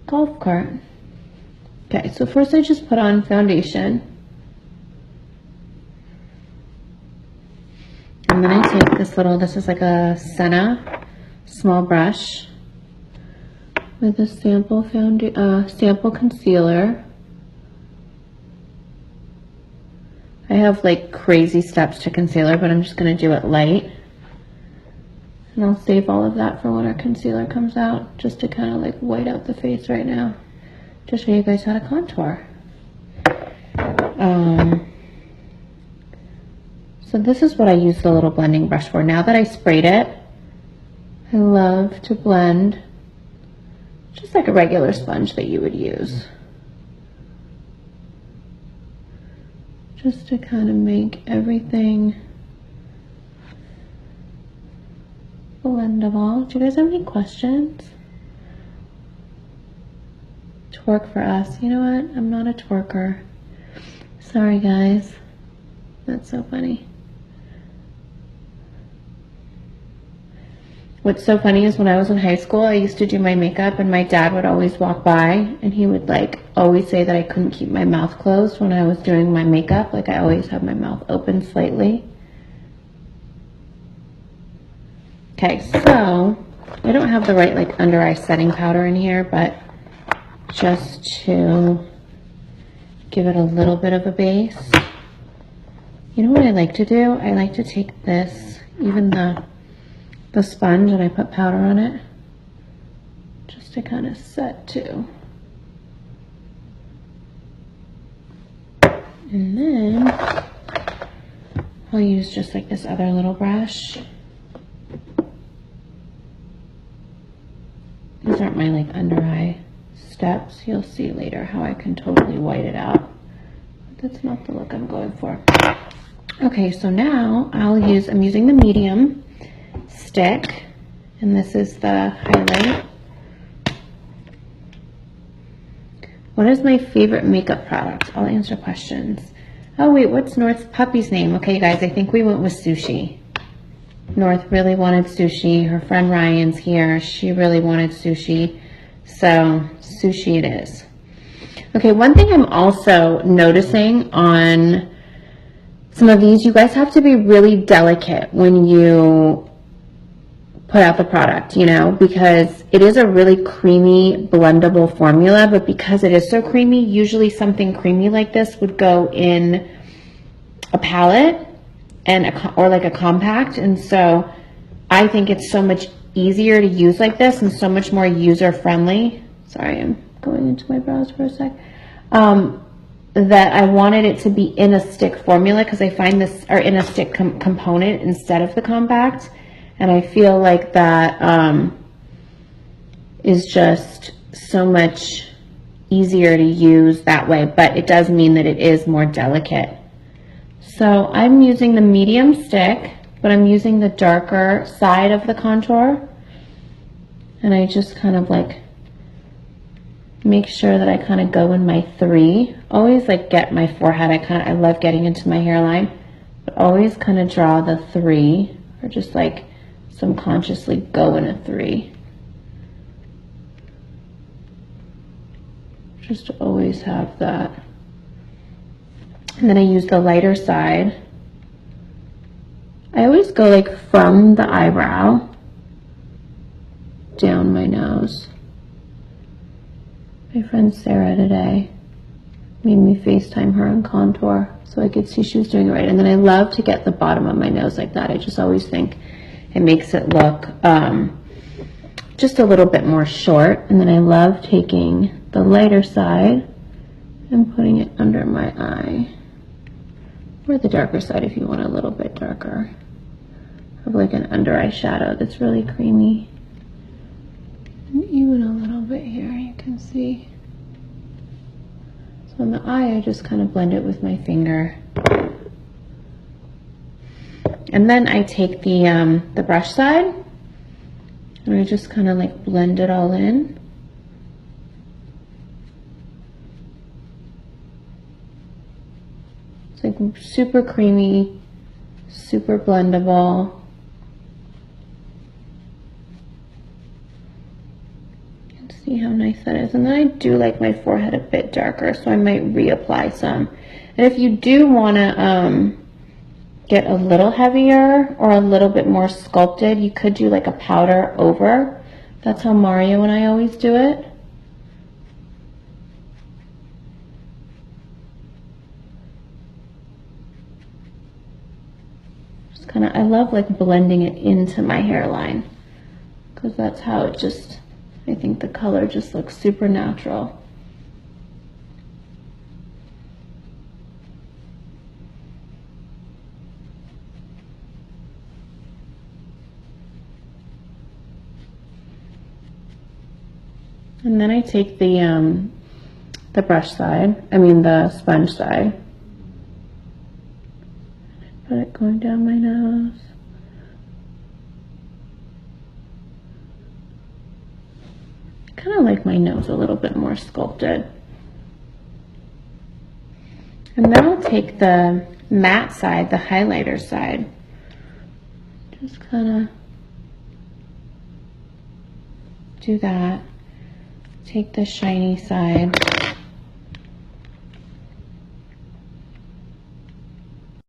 golf cart. Okay, so first I just put on foundation. And then I take this is like a Senna small brush with a sample concealer. I have like crazy steps to concealer, but I'm just going to do it light. And I'll save all of that for when our concealer comes out, just to kind of like white out the face right now, to show you guys how to contour. So this is what I use the little blending brush for. Now that I sprayed it, I love to blend just like a regular sponge that you would use. Just to kind of make everything blendable. Do you guys have any questions? Twerk for us. You know what? I'm not a twerker. Sorry, guys. That's so funny. What's so funny is when I was in high school, I used to do my makeup, and my dad would always walk by and he would like always say that I couldn't keep my mouth closed when I was doing my makeup. Like I always have my mouth open slightly. Okay, so I don't have the right like under eye setting powder in here, but just to give it a little bit of a base. You know what I like to do? I like to take this, even the sponge, and I put powder on it just to kind of set too. And then I'll use just like this other little brush. These aren't my like under eye steps. You'll see later how I can totally white it out. But that's not the look I'm going for. Okay, so now I'm using the medium stick, and this is the highlight. What is my favorite makeup product? I'll answer questions. Oh wait, what's North's puppy's name? Okay guys, I think we went with Sushi. North really wanted Sushi. Her friend Ryan's here. She really wanted Sushi. So Sushi it is. Okay, one thing I'm also noticing on some of these, you guys have to be really delicate when you put out the product, you know, because it is a really creamy, blendable formula, but because it is so creamy, usually something creamy like this would go in a palette or like a compact, and so I think it's so much easier to use like this and so much more user-friendly. Sorry, I'm going into my brows for a sec. That I wanted it to be in a stick formula, because I find this, or in a stick component instead of the compact. And I feel like that is just so much easier to use that way, but it does mean that it is more delicate. So I'm using the medium stick, but I'm using the darker side of the contour. And I just kind of like make sure that I kind of go in my 3. Always like get my forehead. I love getting into my hairline, but always kind of draw the 3, or just like subconsciously go in a 3. Just to always have that. And then I use the lighter side. I always go like from the eyebrow down my nose. My friend Sarah today made me FaceTime her on contour so I could see she was doing it right. And then I love to get the bottom of my nose like that. I just always think it makes it look just a little bit more short. And then I love taking the lighter side and putting it under my eye, or the darker side if you want a little bit darker. I have like an under eye shadow that's really creamy. And even a little bit here, you can see. So on the eye, I just kind of blend it with my finger. And then I take the brush side, and I just kind of like blend it all in. It's like super creamy, super blendable. See how nice that is. And then I do like my forehead a bit darker, so I might reapply some. And if you do want to get a little heavier or a little bit more sculpted, you could do like a powder over. That's how Mario and I always do it. Just kind of, I love like blending it into my hairline, because that's how it just, I think the color just looks super natural. And then I take the brush side, the sponge side. Put it going down my nose. Kind of like my nose a little bit more sculpted. And then I'll take the matte side, the highlighter side. Just kind of do that. Take the shiny side.